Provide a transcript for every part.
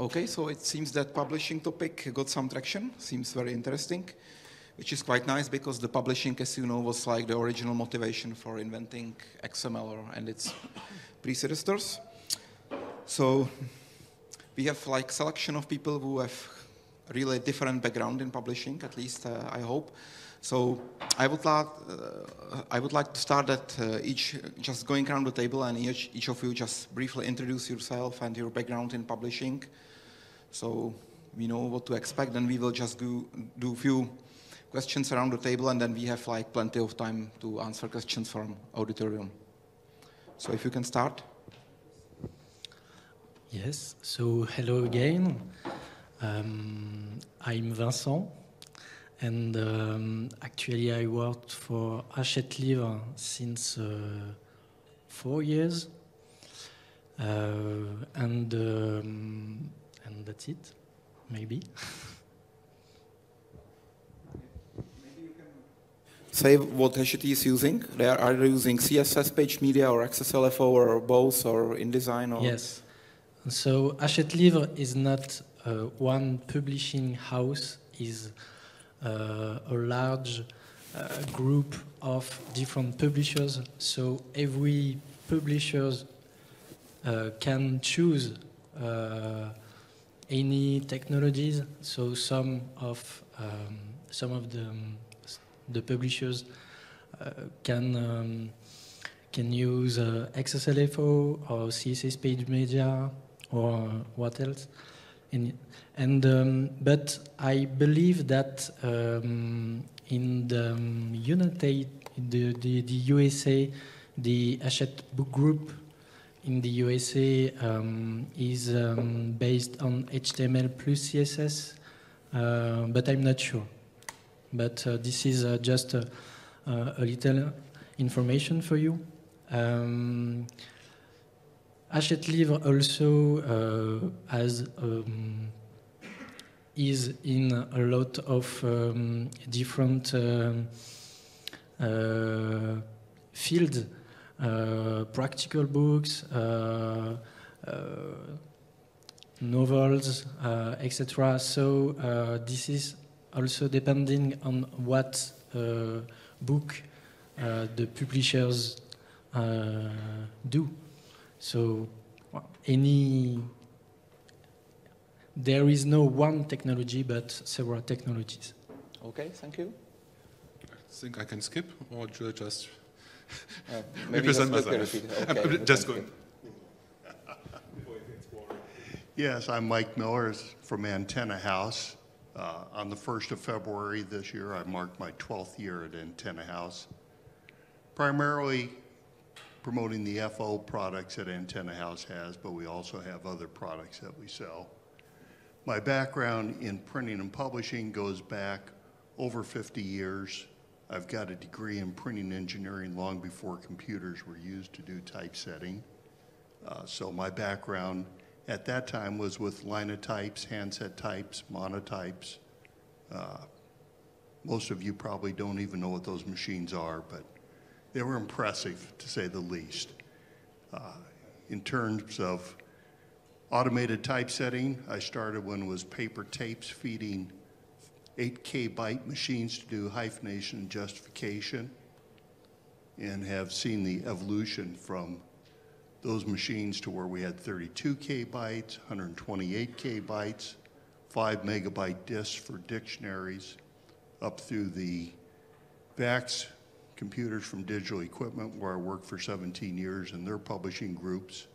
Okay, so it seems that publishing topic got some traction, seems very interesting, which is quite nice because the publishing, as you know, was like the original motivation for inventing XML and its predecessors. So we have like selection of people who have really different background in publishing, at least I hope. So I would like to start that each just going around the table and each of you just briefly introduce yourself and your background in publishing. So we know what to expect, and we will just do a few questions around the table, and then we have like plenty of time to answer questions from auditorium. So if you can start. Yes, so hello again. I'm Vincent, and actually I worked for Hachette Livre since 4 years, and that's it, maybe. Say what Hachette is using. Are they using CSS, Page Media, or XSLFO, or both, or InDesign? Or? Yes. So Hachette Livre is not one publishing house, is a large group of different publishers. So every publisher can choose any technologies. So some of the publishers can use XSLFO or CSS Page Media or what else. But I believe that in the USA, the Hachette Book Group in the USA is based on HTML plus CSS, but I'm not sure. But this is just a little information for you. Hachette Livre also is in a lot of different fields, practical books, novels, etc. So this is also depending on what book the publishers do. So there is no one technology, but several technologies. Okay, thank you. I think I can skip, or just maybe represent myself. Okay, I'm just going. Yes, I'm Mike Miller from Antenna House. On the 1st of February this year, I marked my 12th year at Antenna House. Primarily promoting the FO products that Antenna House has, but we also have other products that we sell. My background in printing and publishing goes back over 50 years. I've got a degree in printing engineering long before computers were used to do typesetting. So my background at that time was with linotypes, handset types, monotypes. Most of you probably don't even know what those machines are, but they were impressive, to say the least. In terms of automated typesetting, I started when it was paper tapes feeding 8K byte machines to do hyphenation and justification, and have seen the evolution from those machines to where we had 32K bytes, 128K bytes, 5 megabyte disks for dictionaries, up through the VAX computers from Digital Equipment, where I worked for 17 years in their publishing groups,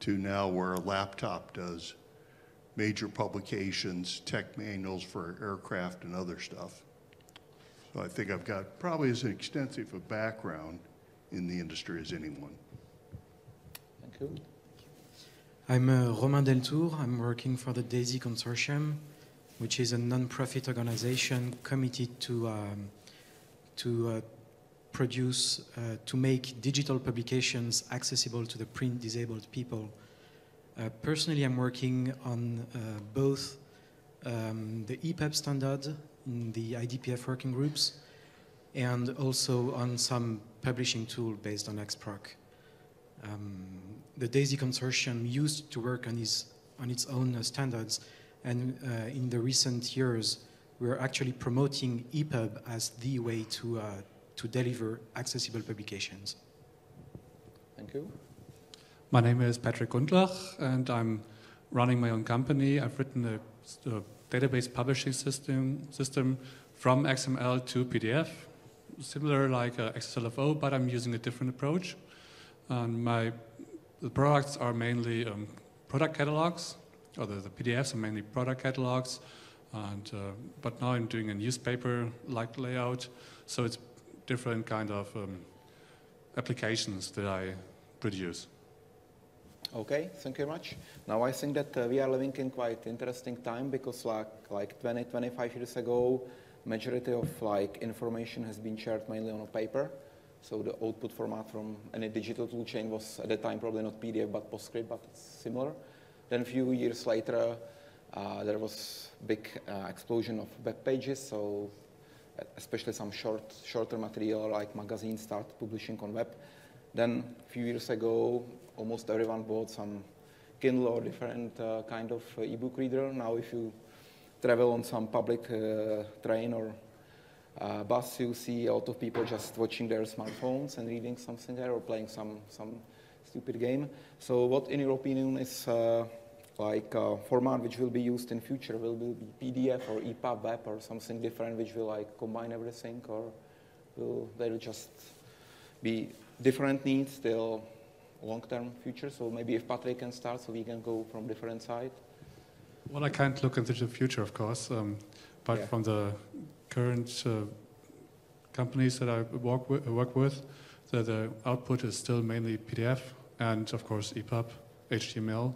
to now where a laptop does major publications, tech manuals for aircraft and other stuff. So I think I've got probably as extensive a background in the industry as anyone. Thank you. I'm Romain Deltour. I'm working for the DAISY Consortium, which is a non-profit organization committed to make digital publications accessible to the print-disabled people. Personally, I'm working on both the EPUB standard in the IDPF working groups, and also on some publishing tool based on XMLPrague. The DAISY Consortium used to work on its own standards. And in the recent years, we're actually promoting EPUB as the way to deliver accessible publications. Thank you. My name is Patrick Gundlach, and I'm running my own company. I've written a database publishing system from XML to PDF, similar like XSLFO, but I'm using a different approach. And the products are mainly product catalogs, or the PDFs are mainly product catalogs, and but now I'm doing a newspaper-like layout, so it's different kind of applications that I produce. Okay, thank you very much. Now I think that we are living in quite interesting time, because like 20, 25 years ago, majority of information has been shared mainly on a paper. So the output format from any digital tool chain was at the time probably not PDF but PostScript, but it's similar. Then a few years later, there was big explosion of web pages. So especially some shorter material like magazines started publishing on web. Then a few years ago, almost everyone bought some Kindle or different kind of ebook reader. Now if you travel on some public train or bus, you see a lot of people just watching their smartphones and reading something there or playing some stupid game. So what, in your opinion, is format which will be used in future? Will it be PDF or EPUB web or something different which will combine everything, or will there just be different needs till long-term future? So maybe if Patrick can start, so we can go from different side. Well, I can't look into the future, of course, but yeah, from the current companies that I work with, the output is still mainly PDF and, of course, EPUB, HTML,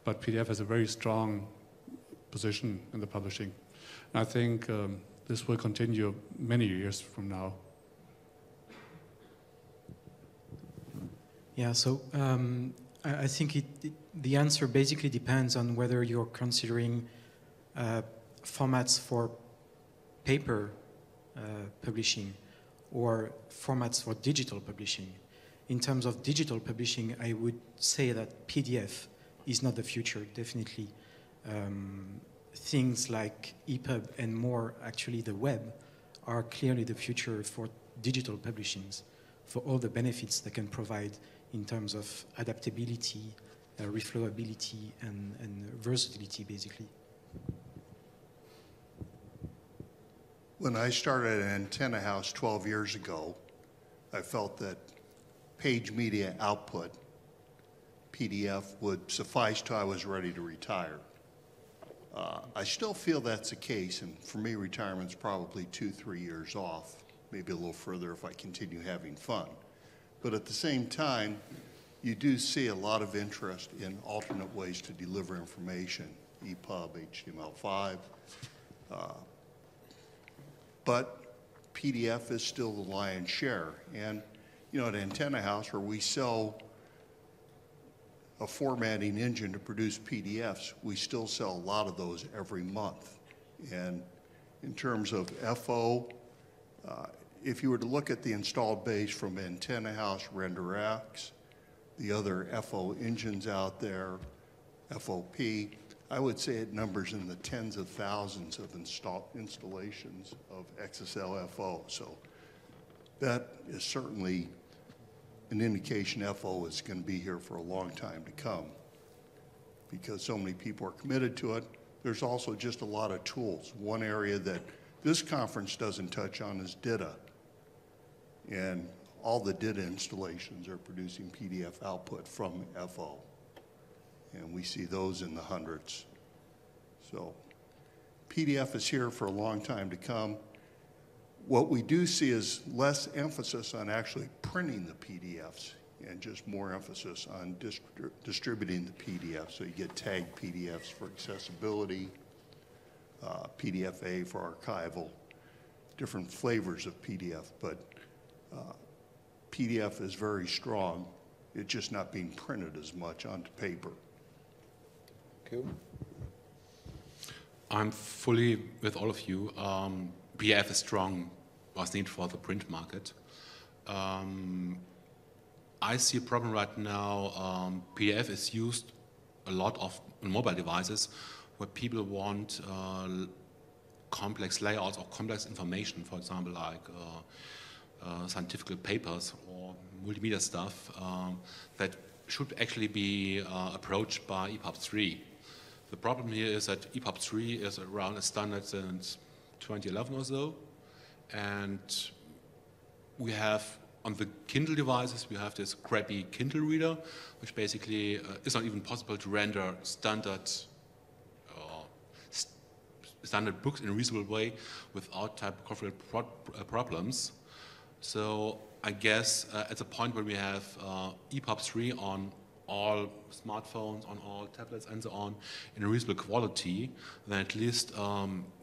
but PDF has a very strong position in the publishing. And I think this will continue many years from now. Yeah, so I think the answer basically depends on whether you're considering formats for paper publishing or formats for digital publishing. In terms of digital publishing, I would say that PDF is not the future, definitely. Things like EPUB and more, actually the web, are clearly the future for digital publishings, for all the benefits they can provide in terms of adaptability, reflowability, and versatility, basically. When I started at Antenna House 12 years ago, I felt that page media output, PDF, would suffice till I was ready to retire. I still feel that's the case, and for me, retirement's probably 2-3 years off, maybe a little further if I continue having fun. But at the same time, you do see a lot of interest in alternate ways to deliver information, EPUB, HTML5. But PDF is still the lion's share. And, you know, at Antenna House, where we sell a formatting engine to produce PDFs, we still sell a lot of those every month. And in terms of FO, if you were to look at the installed base from Antenna House, RenderX, the other FO engines out there, FOP, I would say it numbers in the tens of thousands of installations of XSLFO. So that is certainly an indication FO is going to be here for a long time to come, because so many people are committed to it. There's also just a lot of tools. One area that this conference doesn't touch on is DITA. And all the DITA installations are producing PDF output from FO. And we see those in the hundreds. So PDF is here for a long time to come. What we do see is less emphasis on actually printing the PDFs and just more emphasis on distributing the PDF. So you get tagged PDFs for accessibility, PDF-A for archival, different flavors of PDF, but PDF is very strong. It's just not being printed as much onto paper. Cool. I'm fully with all of you. PDF is strong, was needed for the print market. I see a problem right now. PDF is used a lot of on mobile devices where people want complex layouts or complex information, for example, like scientific papers or multimedia stuff that should actually be approached by EPUB 3. The problem here is that EPUB 3 is around a standard since 2011 or so, and we have on the Kindle devices we have this crappy Kindle reader, which basically is not even possible to render standard books in a reasonable way without typographical problems. So I guess at the point where we have EPUB 3 on all smartphones, on all tablets and so on in a reasonable quality, then at least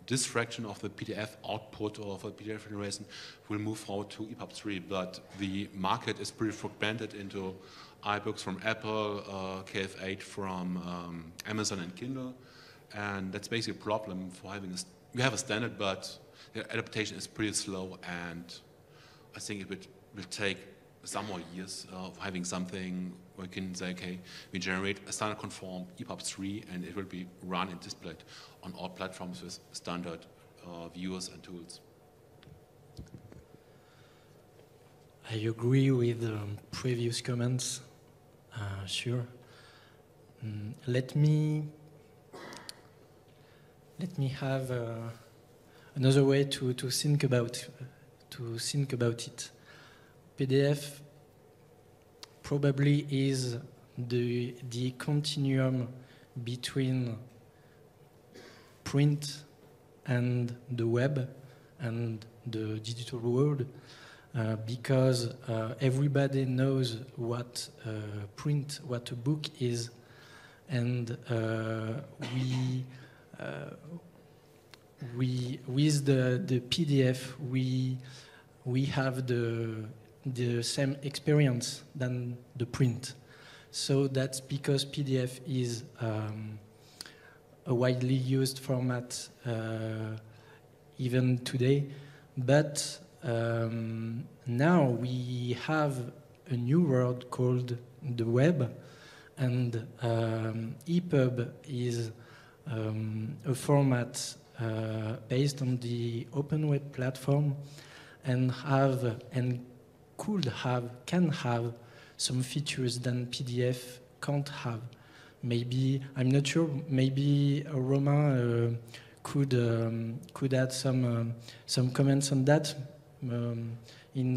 this fraction of the PDF output or for PDF generation will move forward to EPUB 3. But the market is pretty fragmented into iBooks from Apple, KF8 from Amazon and Kindle. And that's basically a problem for having we have a standard, but the adaptation is pretty slow, and I think it will take some more years of having something where we can say, okay, we generate a standard conform EPUB 3 and it will be run and displayed on all platforms with standard viewers and tools. I agree with previous comments, sure. Let me have another way to think about it. PDF probably is the continuum between print and the web and the digital world, because everybody knows what a book is, and we with the PDF we have the same experience than the print. So that's because PDF is a widely used format even today. But now we have a new world called the web, and EPUB is a format based on the open web platform, and can have some features than PDF can't have. Maybe, I'm not sure, maybe Romain could add some comments on that in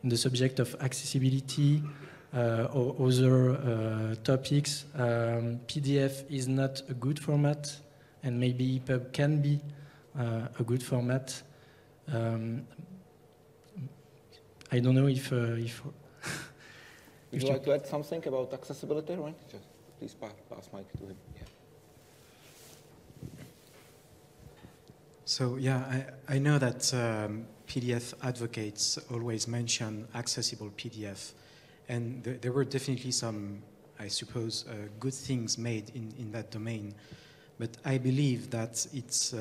the subject of accessibility or other topics. PDF is not a good format, and maybe EPUB can be a good format. I don't know if Would you like to add something about accessibility, right? Just please pass mic to him. Yeah. So yeah, I know that PDF advocates always mention accessible PDF, and there were definitely some, I suppose, good things made in that domain. But I believe that it's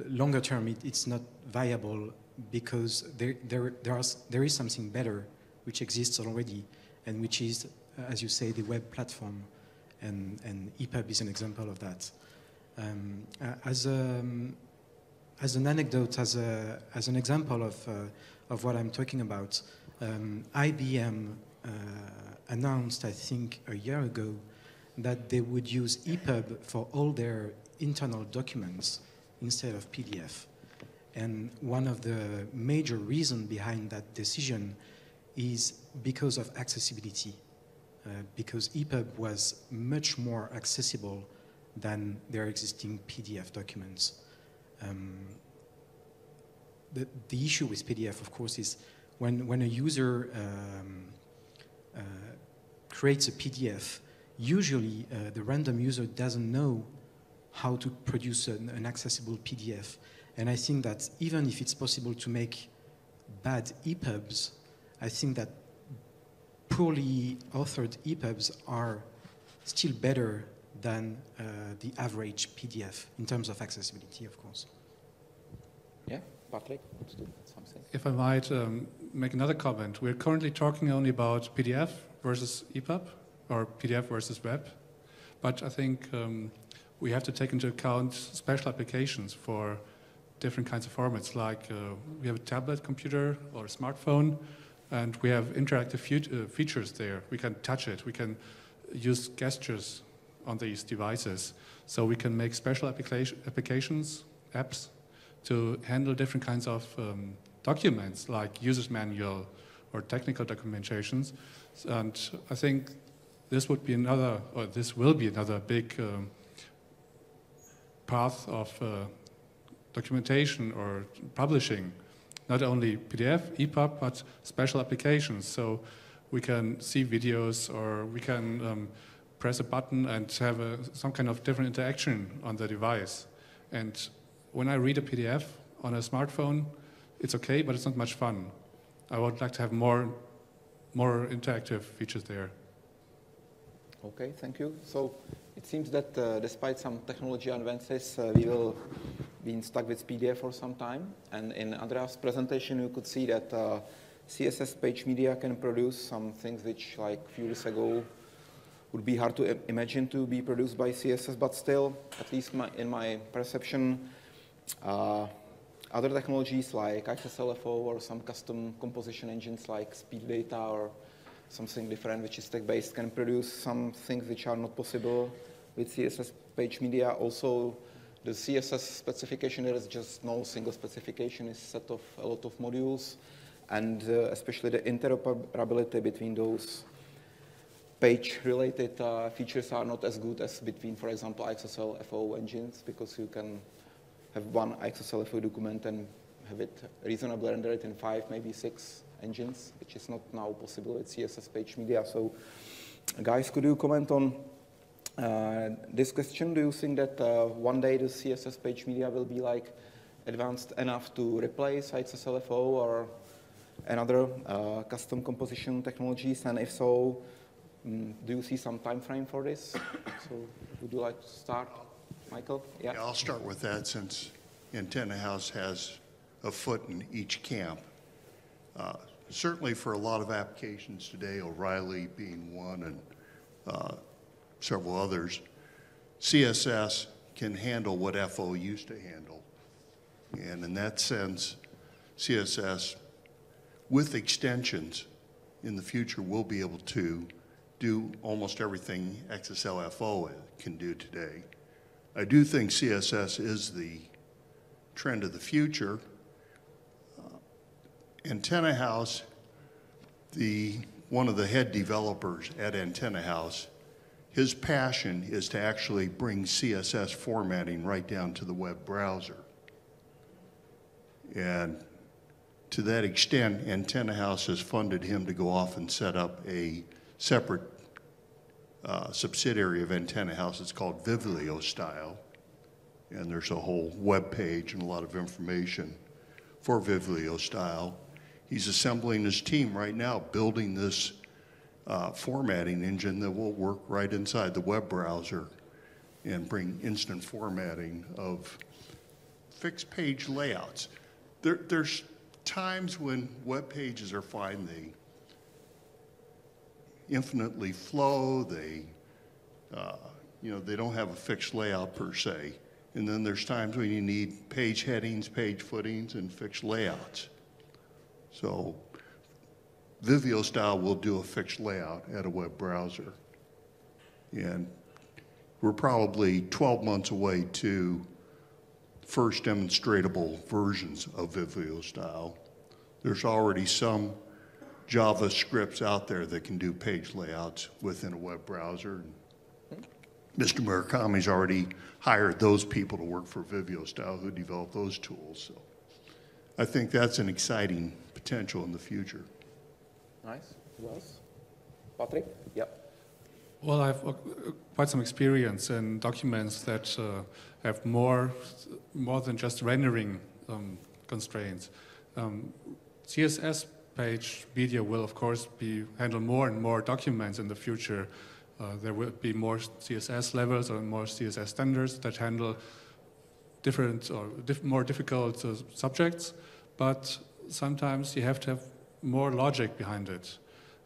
longer term, it's not viable, because there is something better which exists already, and which is, as you say, the web platform, and EPUB is an example of that. As an anecdote, as an example of what I'm talking about, IBM announced, I think, a year ago that they would use EPUB for all their internal documents instead of PDF. And one of the major reasons behind that decision is because of accessibility, because EPUB was much more accessible than their existing PDF documents. The issue with PDF, of course, is when a user creates a PDF, usually the random user doesn't know how to produce an accessible PDF. And I think that even if it's possible to make bad EPUBs, I think that poorly authored EPUBs are still better than the average PDF in terms of accessibility, of course. Yeah, Patrick, let's do something. If I might make another comment, we're currently talking only about PDF versus EPUB or PDF versus web. But I think we have to take into account special applications for different kinds of formats, like we have a tablet computer or a smartphone, and we have interactive features there. We can touch it, we can use gestures on these devices. So we can make special applications, apps, to handle different kinds of documents, like user's manual or technical documentations. And I think this would be another, or this will be another big path of documentation or publishing, not only PDF, EPUB, but special applications. So we can see videos, or we can press a button and have some kind of different interaction on the device. And when I read a PDF on a smartphone, it's okay, but it's not much fun. I would like to have more interactive features there. Okay, thank you. So it seems that despite some technology advances, we will be stuck with PDF for some time. And in Andreas' presentation, you could see that CSS page media can produce some things which, like a few years ago, would be hard to imagine to be produced by CSS, but still, at least in my perception, other technologies like XSLFO or some custom composition engines like Speed Data or something different which is text-based can produce some things which are not possible with CSS page media. Also, the CSS specification, there is just no single specification, it's a set of a lot of modules, and especially the interoperability between those page-related features are not as good as between, for example, XSLFO engines, because you can have one XSLFO document and have it reasonably rendered in 5, maybe 6 engines, which is not now possible with CSS page media. So, guys, could you comment on this question? Do you think that one day the CSS page media will be like advanced enough to replace XSLFO or another custom composition technologies? And if so, do you see some time frame for this? So, would you like to start, Michael? Yeah, I'll start with that, since Antenna House has a foot in each camp. Certainly for a lot of applications today, O'Reilly being one and several others, CSS can handle what FO used to handle. And in that sense, CSS, with extensions in the future, will be able to do almost everything XSLFO can do today. I do think CSS is the trend of the future. Antenna House, one of the head developers at Antenna House, his passion is to actually bring CSS formatting right down to the web browser. And to that extent, Antenna House has funded him to go off and set up a separate subsidiary of Antenna House. It's called ViblioStyle. And there's a whole web page and a lot of information for ViblioStyle. He's assembling his team right now, building this formatting engine that will work right inside the web browser and bring instant formatting of fixed page layouts. There's times when web pages are fine. They infinitely flow. They don't have a fixed layout per se. And then there's times when you need page headings, page footings, and fixed layouts. So ViblioStyle will do a fixed layout at a web browser. And we're probably 12 months away to first demonstratable versions of ViblioStyle. There's already some JavaScripts out there that can do page layouts within a web browser. Mr. Murakami's already hired those people to work for ViblioStyle who develop those tools. So I think that's an exciting potential in the future. Nice. Who else? Patrick? Yep. Well, I have quite some experience in documents that have more than just rendering constraints. CSS page media will, of course, handle more and more documents in the future. There will be more CSS levels or more CSS standards that handle different or more difficult subjects, but sometimes you have to have more logic behind it.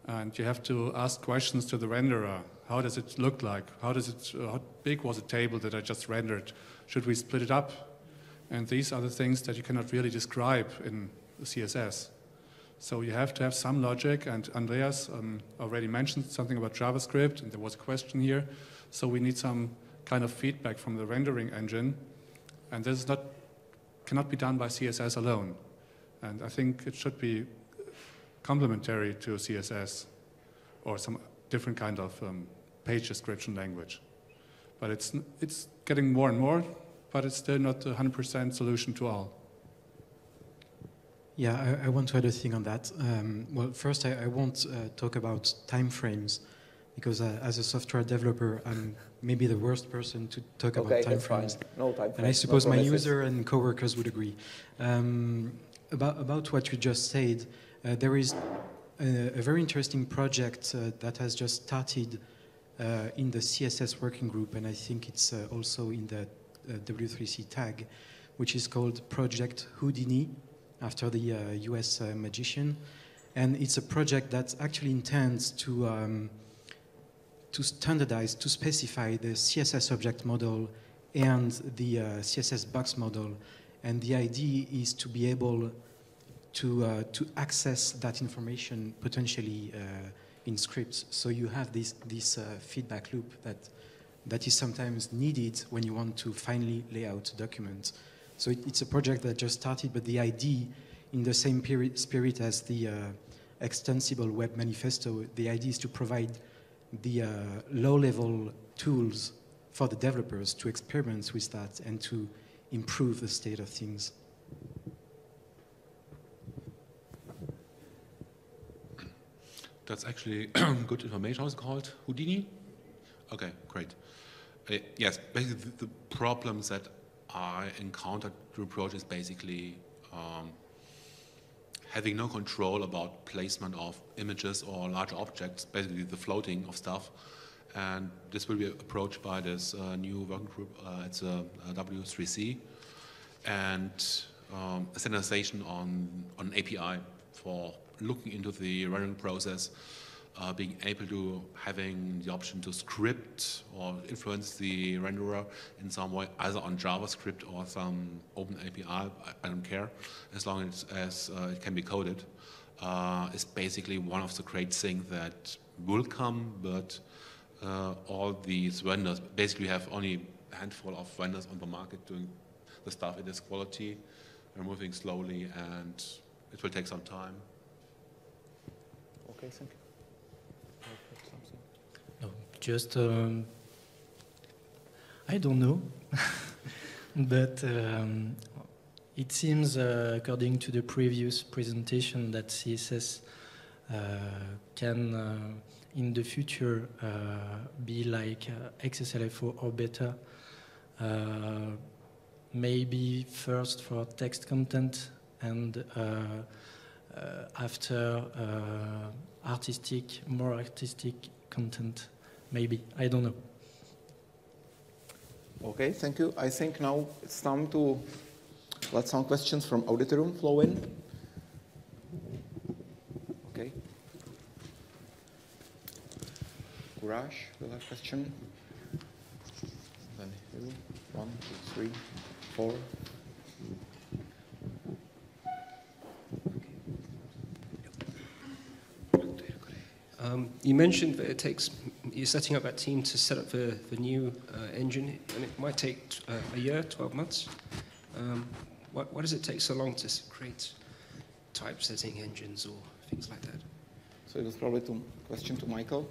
And you have to ask questions to the renderer. How does it look like? How big was the table that I just rendered? Should we split it up? And these are the things that you cannot really describe in CSS. So you have to have some logic, and Andreas already mentioned something about JavaScript, and there was a question here. So we need some kind of feedback from the rendering engine, and this cannot be done by CSS alone. And I think it should be complementary to CSS or some different kind of page description language. But it's getting more and more, but it's still not a 100% solution to all. Yeah, I want to add a thing on that. Well, first, I won't talk about timeframes, because as a software developer, I'm maybe the worst person to talk about timeframes. No timeframes. And I suppose no my user and coworkers would agree. About what you just said, there is a very interesting project that has just started in the CSS working group, and I think it's also in the W3C tag, which is called Project Houdini, after the US magician. And it's a project that actually intends to standardize, to specify the CSS object model and the CSS box model. And the idea is to be able to access that information potentially in scripts. So you have this feedback loop that is sometimes needed when you want to finally lay out a document. So it's a project that just started, but the idea, in the same spirit as the Extensible Web Manifesto, the idea is to provide the low-level tools for the developers to experiment with that and to improve the state of things. That's actually good information. How's it called? Houdini? Okay, great. Yes, basically the problems that I encountered through the project is basically having no control about placement of images or larger objects, basically the floating of stuff. And this will be approached by this new working group, it's a W3C, and a standardization on API for looking into the rendering process, being able to having the option to script or influence the renderer in some way, either on JavaScript or some open API, I don't care, as long as it can be coded, is basically one of the great things that will come, but all these vendors, basically we have only a handful of vendors on the market doing the stuff in this quality. We're moving slowly and it will take some time. Okay, thank you. No, just, I don't know, but it seems, according to the previous presentation, that CSS can, in the future, be like XSLFO or better, maybe first for text content and after more artistic content, maybe, I don't know. Okay, thank you. I think now it's time to let some questions from auditorium flow in. Okay. Courage, will have a question. Then you, 1, 2, 3, 4. You mentioned that you're setting up that team to set up the new engine, and it might take a year, 12 months. Why does it take so long to create typesetting engines or things like that? So it was probably a question to Michael.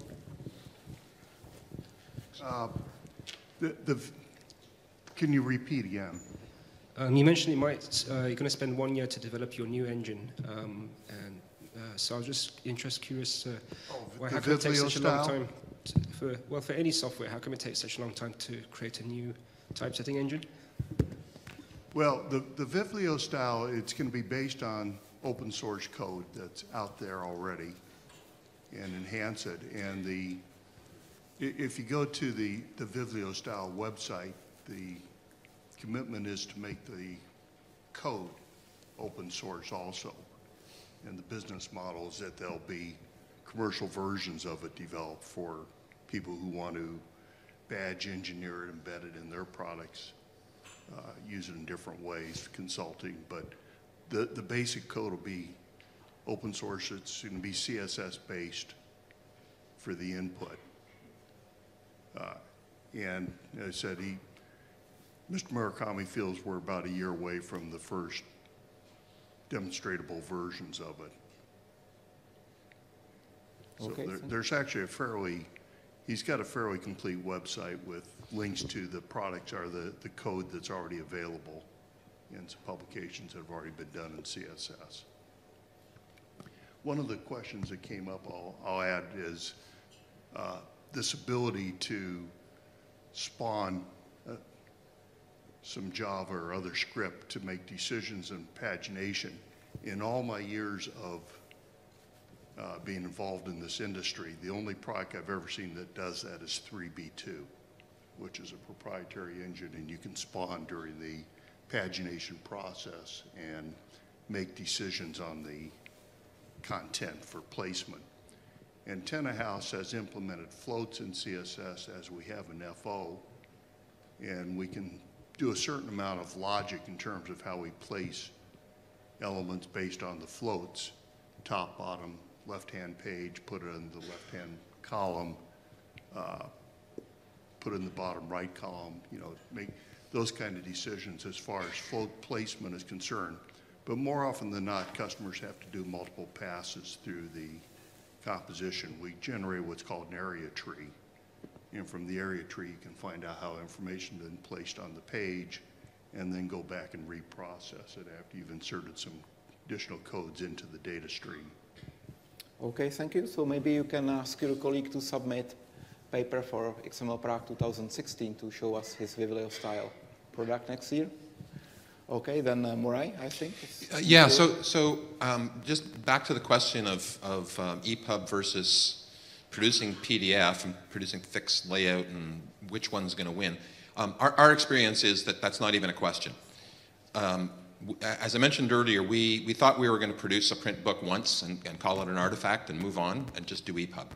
Can you repeat again? You mentioned you're going to spend 1 year to develop your new engine, so I was just curious, how come it takes such a long time for any software? How come it takes such a long time to create a new typesetting engine? Well, the Vivlio style, it's going to be based on open source code that's out there already, and enhance it. And if you go to the Vivlio style website, the commitment is to make the code open source also. And the business models that they'll be commercial versions of it developed for people who want to badge engineer it, embed it in their products, use it in different ways, consulting. But the basic code will be open source. It's going to be CSS based for the input. And as I said, Mr. Murakami feels we're about a year away from the first demonstratable versions of it. So Okay, there's actually he's got a fairly complete website with links to the products or the code that's already available in some publications that have already been done in CSS. One of the questions that came up, I'll add, is this ability to spawn some Java or other script to make decisions in pagination. In all my years of being involved in this industry, the only product I've ever seen that does that is 3B2, which is a proprietary engine, and you can spawn during the pagination process and make decisions on the content for placement. Antenna House has implemented floats in CSS as we have in FO, and we can do a certain amount of logic in terms of how we place elements based on the floats, top, bottom, left-hand page, put it in the left-hand column, put it in the bottom right column, make those kind of decisions as far as float placement is concerned. But more often than not, customers have to do multiple passes through the composition. We generate what's called an area tree. And from the area tree, you can find out how information has been placed on the page and then go back and reprocess it after you've inserted some additional codes into the data stream. Okay, thank you. So maybe you can ask your colleague to submit paper for XMLPrague 2016 to show us his Vivleo style product next year. Okay, then Moray, I think. Yeah, so just back to the question of EPUB versus producing PDF and producing fixed layout and which one's going to win. Our experience is that that's not even a question. As I mentioned earlier, we thought we were going to produce a print book once and call it an artifact and move on and just do EPUB.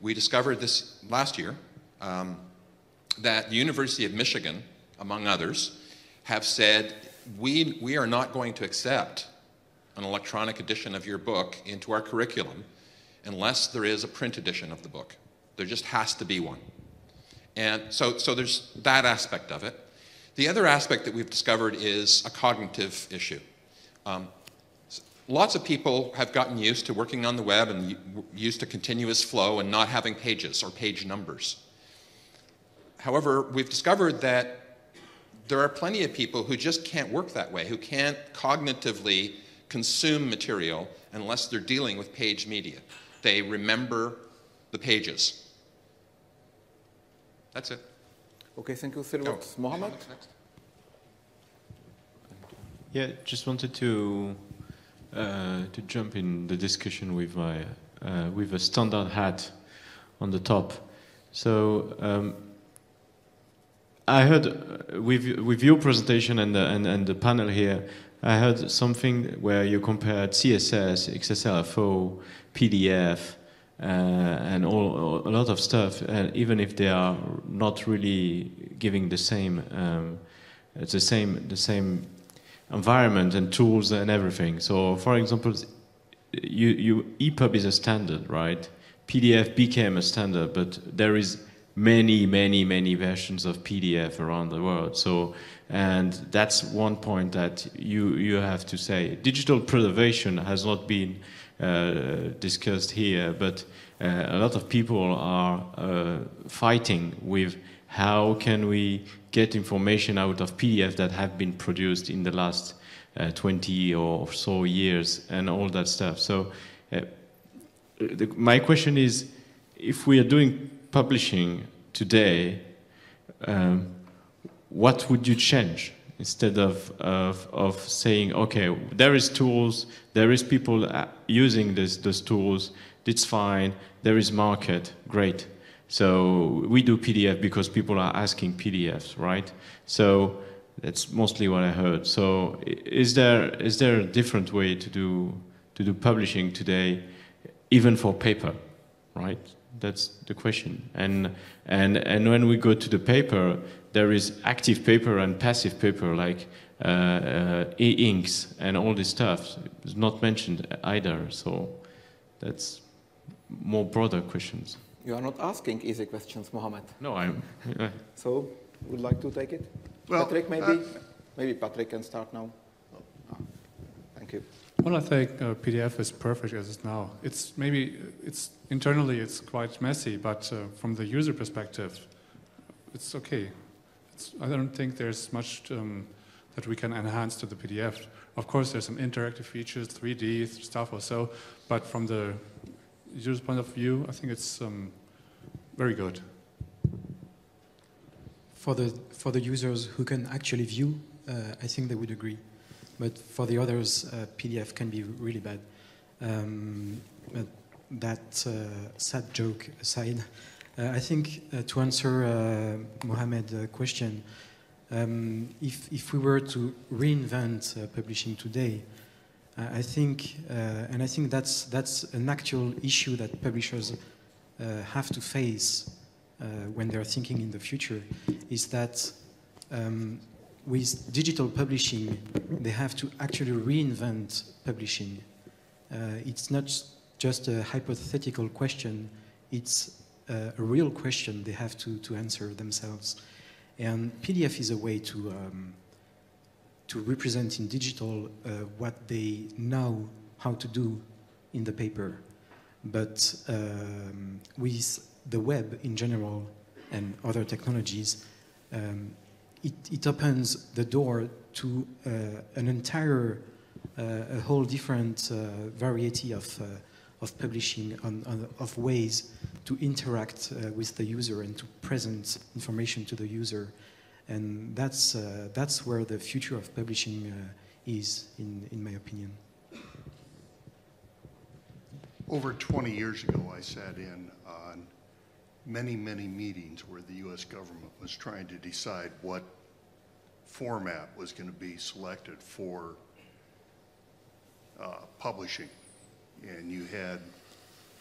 We discovered this last year that the University of Michigan, among others, have said, we are not going to accept an electronic edition of your book into our curriculum unless there is a print edition of the book. There just has to be one. And so there's that aspect of it. The other aspect that we've discovered is a cognitive issue. Lots of people have gotten used to working on the web and used to continuous flow and not having pages or page numbers. However, we've discovered that there are plenty of people who just can't work that way, who can't cognitively consume material unless they're dealing with page media. They remember the pages. That's it. Okay, thank you, Silvat. Mohammed? Yeah, just wanted to jump in the discussion with my with a standard hat on the top. So I heard with your presentation and the panel here, I heard something where you compared CSS, XSLFO, PDF, and a lot of stuff, even if they are not really giving the same environment and tools and everything. So, for example, EPUB is a standard, right? PDF became a standard, but there is many versions of PDF around the world. So, and that's one point that you have to say. Digital preservation has not been discussed here, but a lot of people are fighting with how can we get information out of PDF that have been produced in the last 20 or so years and all that stuff. So my question is, if we are doing publishing today, what would you change instead of saying, okay, there is tools, there is people using those tools, it's fine, there is market, great. So we do PDF because people are asking PDFs, right? So that's mostly what I heard. So is there a different way to do publishing today even for paper, right? That's the question. And when we go to the paper, there is active paper and passive paper, like e-inks and all this stuff. It's not mentioned either. So that's more broader questions. You are not asking easy questions, Mohammed. No, I'm. So, would like to take it? Well, Patrick, maybe? Maybe Patrick can start now. Thank you. Well, I think PDF is perfect as it's now. It's internally it's quite messy, but from the user perspective, it's okay. I don't think there's much that we can enhance to the PDF. Of course, there's some interactive features, 3D stuff or so, but from the user's point of view, I think it's very good. For the users who can actually view, I think they would agree. But for the others, PDF can be really bad. But that sad joke aside, I think to answer Mohammed's question, if we were to reinvent publishing today, I think, and I think that's an actual issue that publishers have to face when they're thinking in the future, is that with digital publishing, they have to actually reinvent publishing. It's not just a hypothetical question, it's a real question they have to answer themselves. And PDF is a way to represent in digital what they know how to do in the paper. But with the web in general and other technologies, it opens the door to an entire, a whole different variety of publishing, of ways to interact with the user and to present information to the user. And that's where the future of publishing is, in my opinion. Over 20 years ago, I sat in on many, many meetings where the U.S. government was trying to decide what format was going to be selected for publishing. And you had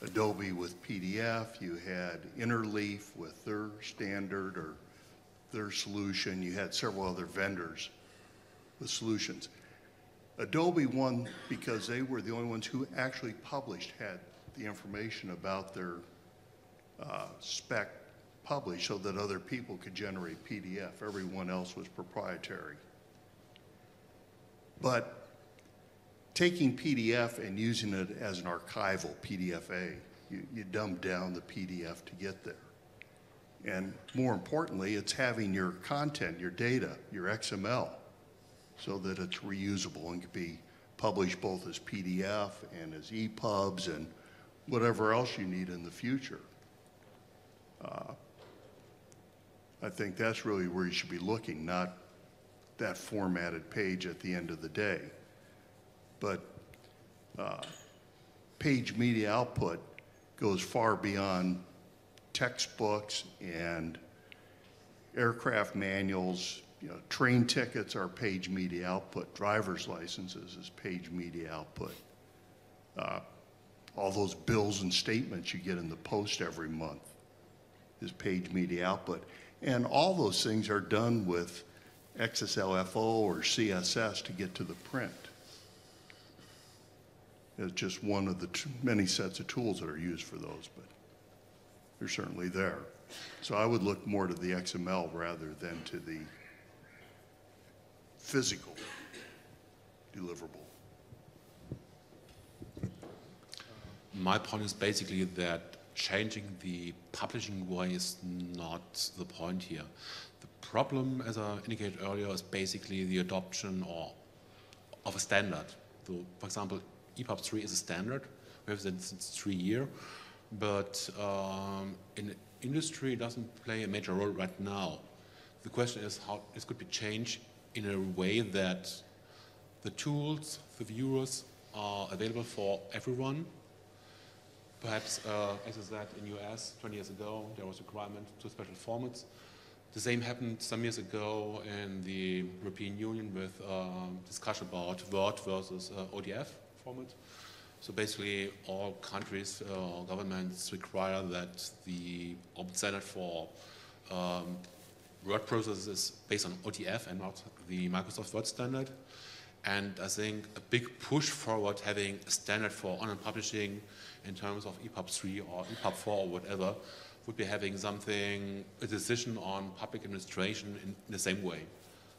Adobe with PDF, you had Interleaf with their standard or their solution, you had several other vendors with solutions. Adobe won because they were the only ones who actually published, had the information about their spec published so that other people could generate PDF. Everyone else was proprietary. But taking PDF and using it as an archival PDFA, you dumb down the PDF to get there. And more importantly, it's having your content, your data, your XML, so that it's reusable and can be published both as PDF and as EPUBs and whatever else you need in the future. I think that's really where you should be looking, not that formatted page at the end of the day. But page media output goes far beyond textbooks and aircraft manuals. You know, train tickets are page media output. Driver's licenses is page media output. All those bills and statements you get in the post every month is page media output. And all those things are done with XSLFO or CSS to get to the print. It's just one of the many sets of tools that are used for those, but they're certainly there. So I would look more to the XML rather than to the physical deliverable. My point is basically that changing the publishing way is not the point here. The problem, as I indicated earlier, is basically the adoption of a standard. So, for example, EPUB 3 is a standard. We have it since 3 years, but in industry it doesn't play a major role right now. The question is how this could be changed in a way that the tools, the viewers are available for everyone. Perhaps, as I said, in US 20 years ago, there was a requirement to special formats. The same happened some years ago in the European Union with discussion about Word versus ODF format. So basically, all countries or governments require that the open standard for word processors is based on OTF and not the Microsoft Word standard. And I think a big push forward having a standard for online publishing in terms of EPUB 3 or EPUB 4 or whatever would be having something, a decision on public administration in the same way.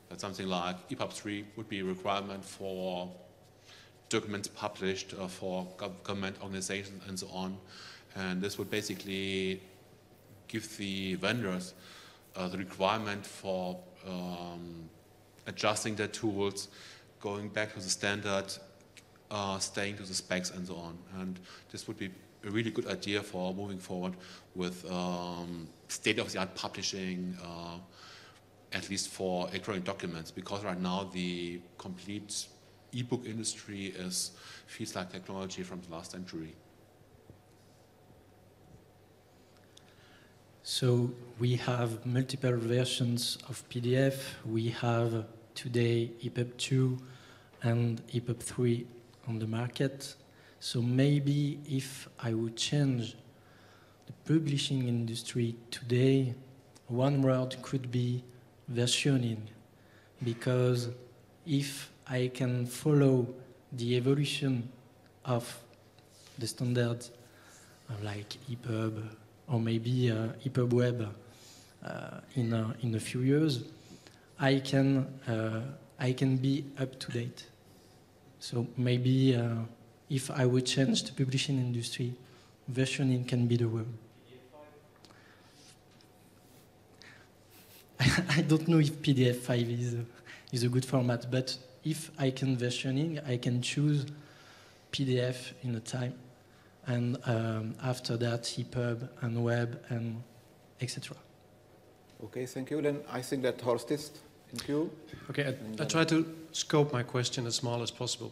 That something like EPUB 3 would be a requirement for documents published for government organizations and so on. And this would basically give the vendors the requirement for adjusting their tools, going back to the standard, staying to the specs and so on. And this would be a really good idea for moving forward with state-of-the-art publishing, at least for electronic documents, because right now the complete e-book industry feels like technology from the last century. So we have multiple versions of PDF. We have today EPUB 2 and EPUB 3 on the market. So maybe if I would change the publishing industry today, one word could be versioning, because if I can follow the evolution of the standards like EPUB or maybe EPUB Web in a few years, I can be up to date. So maybe if I would change the publishing industry, versioning can be the word. I don't know if PDF 5 is a good format, but if I can versioning, I can choose PDF in a time, and after that EPUB and web and etc. Okay, thank you. Then I think that Horst is in queue. Okay, I try to scope my question as small as possible.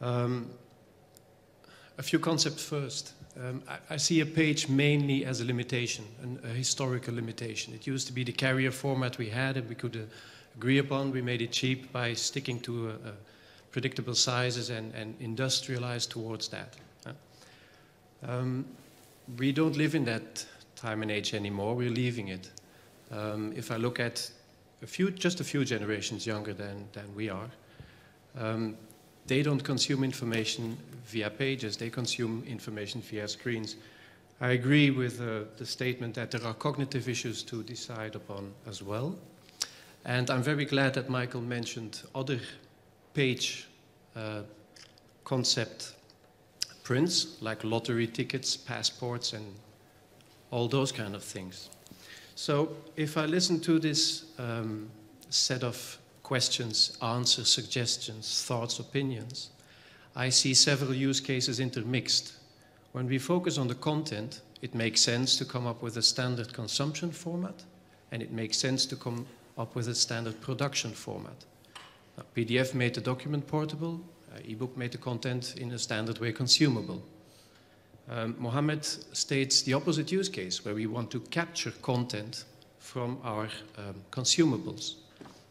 A few concepts first. I see a page mainly as a limitation, a historical limitation. It used to be the carrier format we had and we could agree upon. We made it cheap by sticking to predictable sizes and industrialize towards that. We don't live in that time and age anymore. We're leaving it. If I look at just a few generations younger than we are, they don't consume information via pages, they consume information via screens. I agree with the statement that there are cognitive issues to decide upon as well. And I'm very glad that Michael mentioned other page concept prints, like lottery tickets, passports, and all those kind of things. So if I listen to this set of questions, answers, suggestions, thoughts, opinions, I see several use cases intermixed. When we focus on the content, it makes sense to come up with a standard consumption format, and it makes sense to come up with a standard production format. Now, PDF made the document portable, ebook made the content in a standard way consumable. Mohammed states the opposite use case, where we want to capture content from our consumables.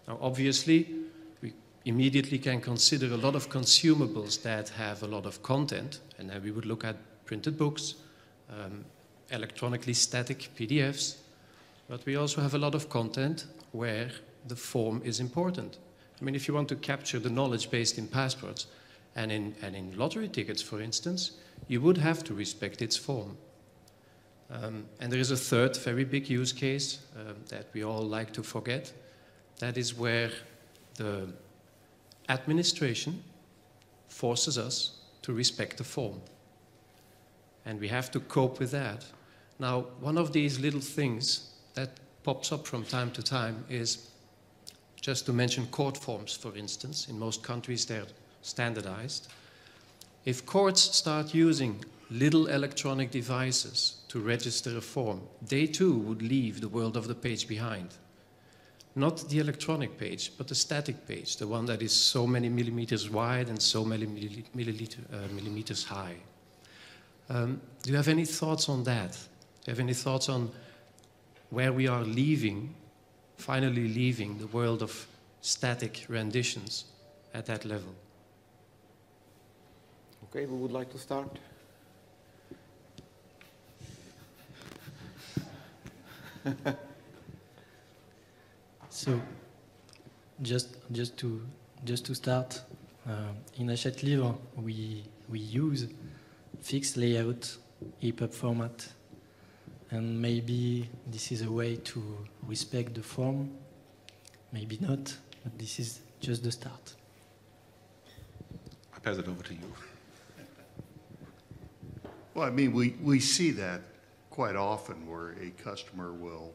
Now, obviously, we immediately can consider a lot of consumables that have a lot of content, and then we would look at printed books, electronically static PDFs, but we also have a lot of content where the form is important. I mean, if you want to capture the knowledge based in passports and in lottery tickets, for instance, you would have to respect its form. And there is a third very big use case that we all like to forget. That is where the administration forces us to respect the form. And we have to cope with that. Now, one of these little things that pops up from time to time is, just to mention court forms, for instance. In most countries, they're standardized. If courts start using little electronic devices to register a form, they too would leave the world of the page behind. Not the electronic page, but the static page, the one that is so many millimeters wide and so many millimeters high. Do you have any thoughts on that? Do you have any thoughts on where we are leaving, finally leaving the world of static renditions at that level? Okay, who would like to start? So, just to start, in Hachette Livre we use fixed layout, EPUB format, and maybe this is a way to respect the form, maybe not, but this is just the start. I pass it over to you. Well, I mean, we see that quite often where a customer will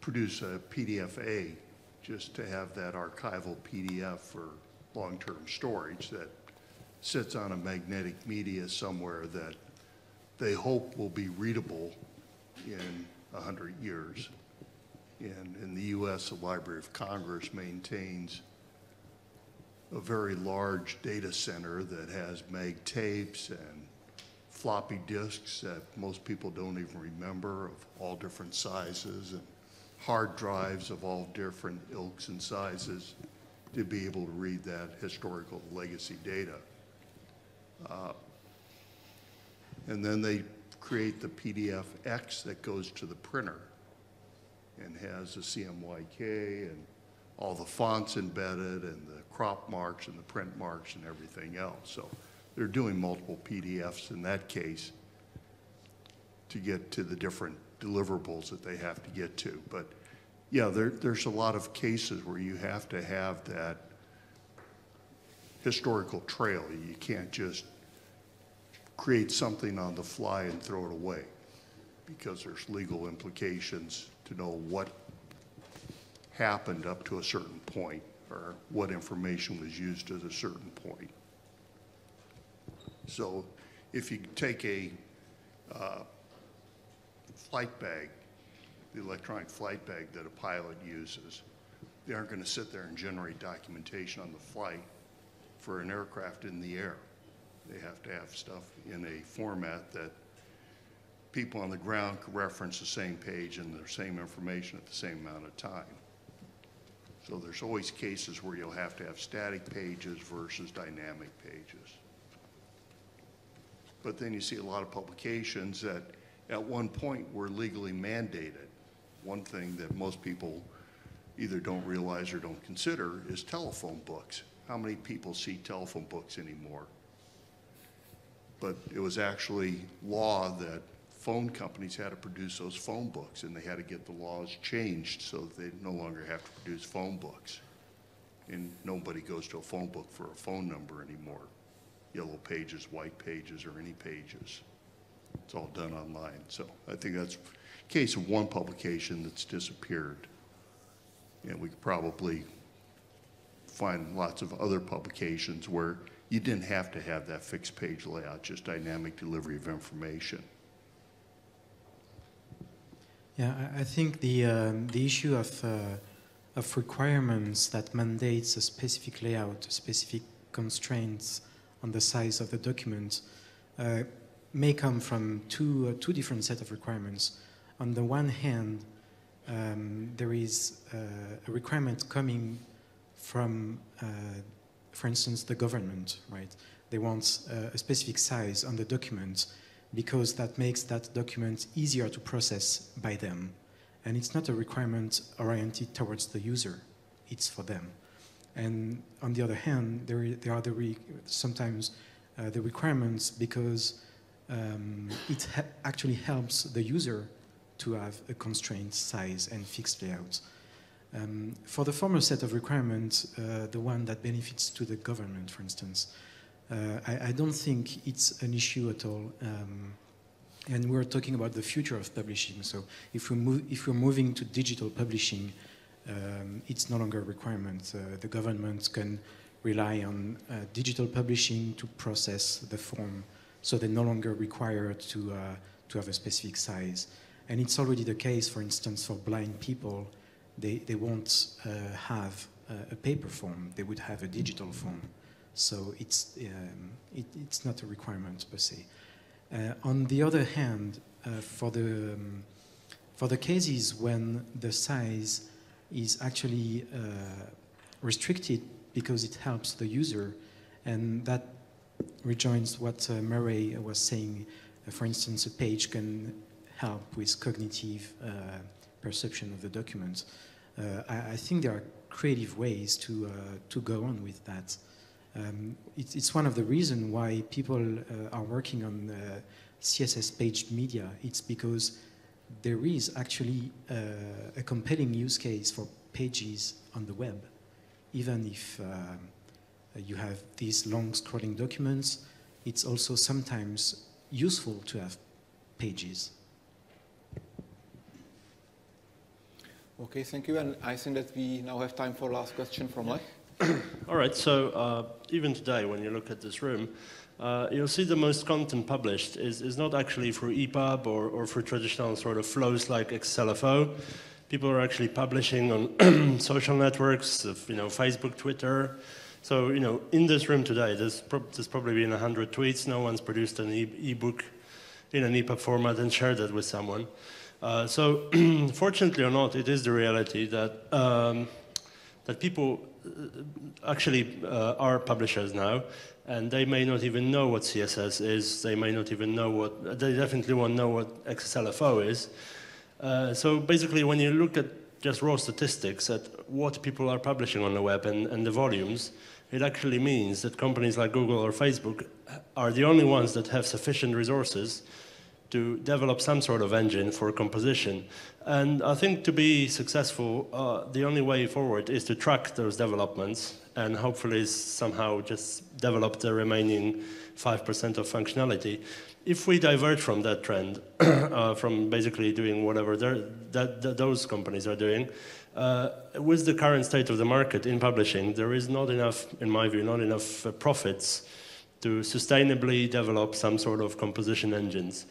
produce a PDF-A just to have that archival PDF for long-term storage that sits on a magnetic media somewhere that they hope will be readable in 100 years. And in the US, the Library of Congress maintains a very large data center that has mag tapes and floppy disks that most people don't even remember, of all different sizes, and hard drives of all different ilks and sizes to be able to read that historical legacy data. And then they create the PDF-X that goes to the printer and has a CMYK and all the fonts embedded and the crop marks and the print marks and everything else. So they're doing multiple PDFs in that case to get to the different deliverables that they have to get to. But yeah, there's a lot of cases where you have to have that historical trail. You can't just create something on the fly and throw it away, because there's legal implications to know what happened up to a certain point or what information was used at a certain point. So if you take a flight bag, the electronic flight bag that a pilot uses, they aren't going to sit there and generate documentation on the flight for an aircraft in the air. They have to have stuff in a format that people on the ground can reference the same page and the same information at the same amount of time. So there's always cases where you'll have to have static pages versus dynamic pages. But then you see a lot of publications that at one point were legally mandated. One thing that most people either don't realize or don't consider is telephone books. How many people see telephone books anymore? But it was actually law that phone companies had to produce those phone books, and they had to get the laws changed so that they no longer have to produce phone books. And nobody goes to a phone book for a phone number anymore. Yellow pages, white pages, or any pages. It's all done online. So I think that's a case of one publication that's disappeared. And we could probably find lots of other publications where you didn't have to have that fixed page layout, just dynamic delivery of information. Yeah, I think the issue of requirements that mandates a specific layout, specific constraints on the size of the document may come from two different set of requirements. On the one hand, there is a requirement coming from, for instance, the government, right? They want a specific size on the document because that makes that document easier to process by them. And it's not a requirement oriented towards the user, it's for them. And on the other hand, there are sometimes the requirements because it actually helps the user to have a constrained size and fixed layout. For the former set of requirements, the one that benefits to the government, for instance, I don't think it's an issue at all. And we're talking about the future of publishing. So if we're moving to digital publishing, it's no longer a requirement. The government can rely on digital publishing to process the form, so they're no longer required to have a specific size. And it's already the case, for instance, for blind people. They won't have a paper form. They would have a digital form. So it's not a requirement per se. On the other hand, for the cases when the size is actually restricted because it helps the user, and that rejoins what Murray was saying. For instance, a page can help with cognitive perception of the document. I think there are creative ways to go on with that. It's one of the reasons why people are working on CSS page media. It's because there is actually a compelling use case for pages on the web. Even if you have these long scrolling documents, it's also sometimes useful to have pages. Okay, thank you. And I think that we now have time for last question from Lech. All right, so even today, when you look at this room, you'll see the most content published is not actually through EPUB or through traditional sort of flows like XLFO. People are actually publishing on social networks of, Facebook, Twitter. So, in this room today, there's probably been 100 tweets. No one's produced an e-book in an EPUB format and shared that with someone. So, fortunately or not, it is the reality that that people actually are publishers now, and they may not even know what CSS is. They may not even know they definitely won't know what XLFO is. So basically, when you look at just raw statistics at what people are publishing on the web and the volumes, it actually means that companies like Google or Facebook are the only ones that have sufficient resources to develop some sort of engine for composition. And I think to be successful, the only way forward is to track those developments and hopefully somehow just develop the remaining 5% of functionality. If we diverge from that trend, from basically doing whatever those companies are doing, with the current state of the market in publishing, there is not enough, in my view, not enough profits to sustainably develop some sort of composition engines.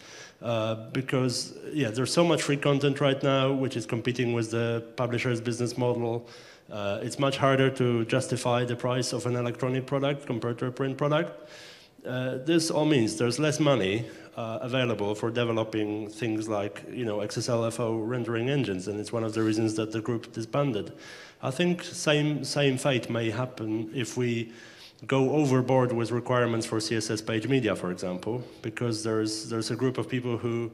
Because, there's so much free content right now, which is competing with the publisher's business model. It's much harder to justify the price of an electronic product compared to a print product. This all means there's less money available for developing things like, XSLFO rendering engines, and it's one of the reasons that the group disbanded. I think same fate may happen if we go overboard with requirements for CSS page media, for example, because there's a group of people who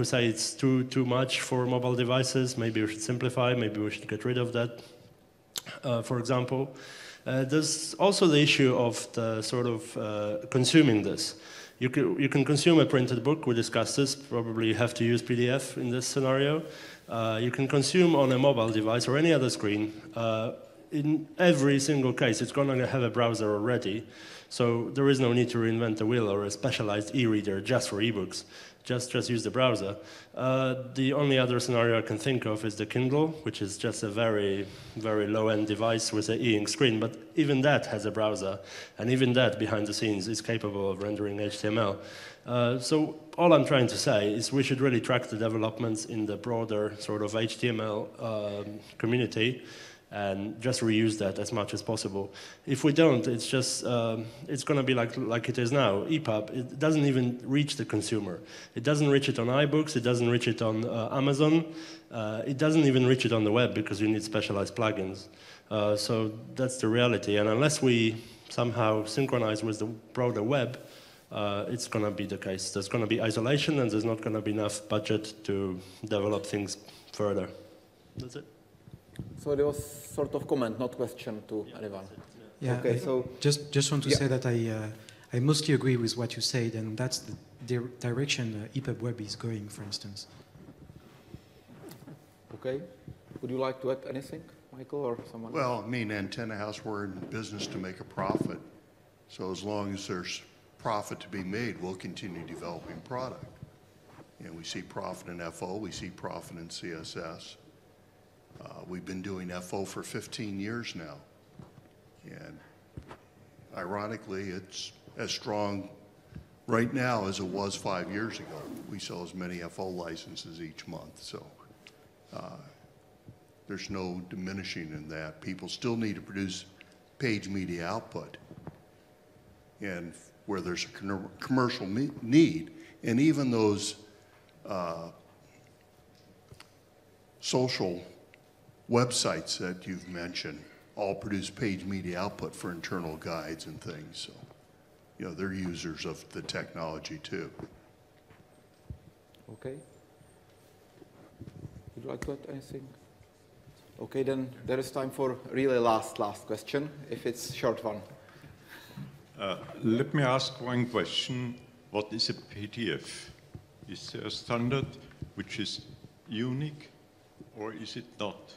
say it's too much for mobile devices. Maybe we should simplify. Maybe we should get rid of that. For example, there's also the issue of the sort of consuming this. You can consume a printed book. We discussed this. Probably you have to use PDF in this scenario. You can consume on a mobile device or any other screen. In every single case, it's going to have a browser already, so there is no need to reinvent the wheel or a specialized e-reader just for ebooks. Just use the browser. The only other scenario I can think of is the Kindle, which is just a very, very low-end device with an e-ink screen, but even that has a browser, and even that, behind the scenes, is capable of rendering HTML. So all I'm trying to say is we should really track the developments in the broader sort of HTML community, and just reuse that as much as possible. If we don't, it's just it's going to be like it is now. EPUB, it doesn't even reach the consumer. It doesn't reach it on iBooks. It doesn't reach it on Amazon. It doesn't even reach it on the web because you need specialized plugins. So that's the reality. And unless we somehow synchronize with the broader web, it's going to be the case. There's going to be isolation, and there's not going to be enough budget to develop things further. That's it. So there was sort of comment, not question to anyone. Yeah, okay, so just want to say that I mostly agree with what you said, and that's the direction EPUB Web is going, for instance. Okay. Would you like to add anything, Michael, or someone? Well, Antenna House, we're in business to make a profit. So as long as there's profit to be made, we'll continue developing product. And we see profit in FO, we see profit in CSS. We've been doing FO for 15 years now. And ironically, it's as strong right now as it was 5 years ago. We sell as many FO licenses each month. So there's no diminishing in that. People still need to produce page media output. And where there's a commercial need, and even those social websites that you've mentioned all produce page media output for internal guides and things. So you know, they're users of the technology too. Okay. Would you like to add anything? Okay, then there is time for really last question, if it's short one. Let me ask one question. What is a PDF? Is there a standard which is unique, or is it not?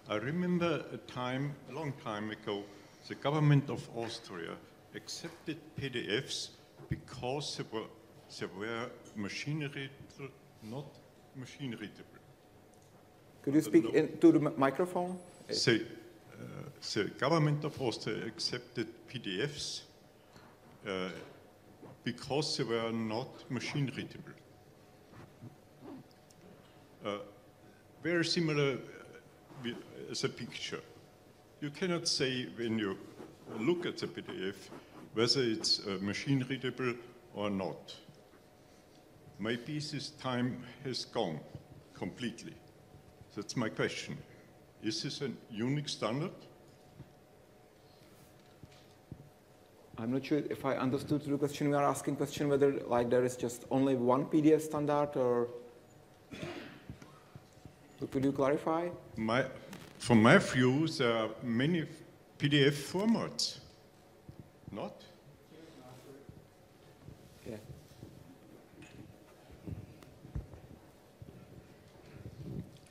I remember a long time ago, the government of Austria accepted PDFs because they were machine readable, not machine readable. Could you speak into the microphone? The government of Austria accepted PDFs because they were not machine readable. Very similar as a picture. You cannot say when you look at the PDF whether it's machine readable or not. Maybe this time has gone completely. That's my question. Is this a unique standard? I'm not sure if I understood the question. We are asking question whether like there is just only one PDF standard, or could you clarify? From my view, there are many PDF formats. Not? Yeah.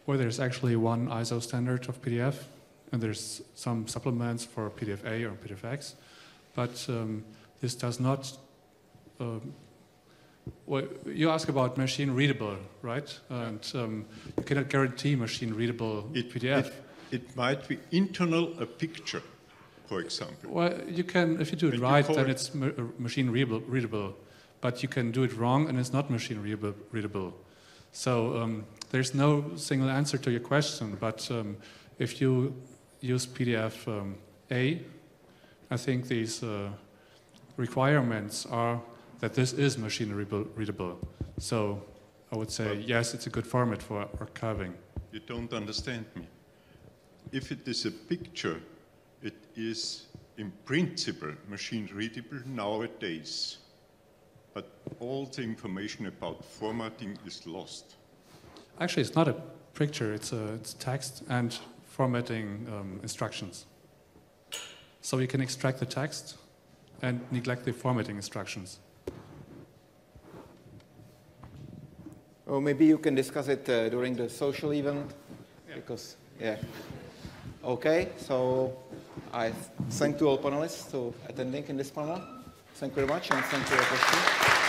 Well, there's actually one ISO standard of PDF, and there's some supplements for PDF-A or PDF-X, but this does not. Well, you ask about machine readable, right? And you cannot guarantee machine readable PDF. It might be internal a picture, for example. Well, you can, if you do it right, then it's machine readable, but you can do it wrong and it's not machine readable. So there's no single answer to your question, but if you use PDF-A, I think these requirements are that this is machine readable. So I would say, yes, it's a good format for archiving. You don't understand me. If it is a picture, it is in principle machine readable nowadays. But all the information about formatting is lost. Actually, it's not a picture, it's text and formatting instructions. So you can extract the text and neglect the formatting instructions. Or maybe you can discuss it during the social event, because, yeah. Okay, so I thank to all panelists for attending in this panel. Thank you very much, and thank you for your question.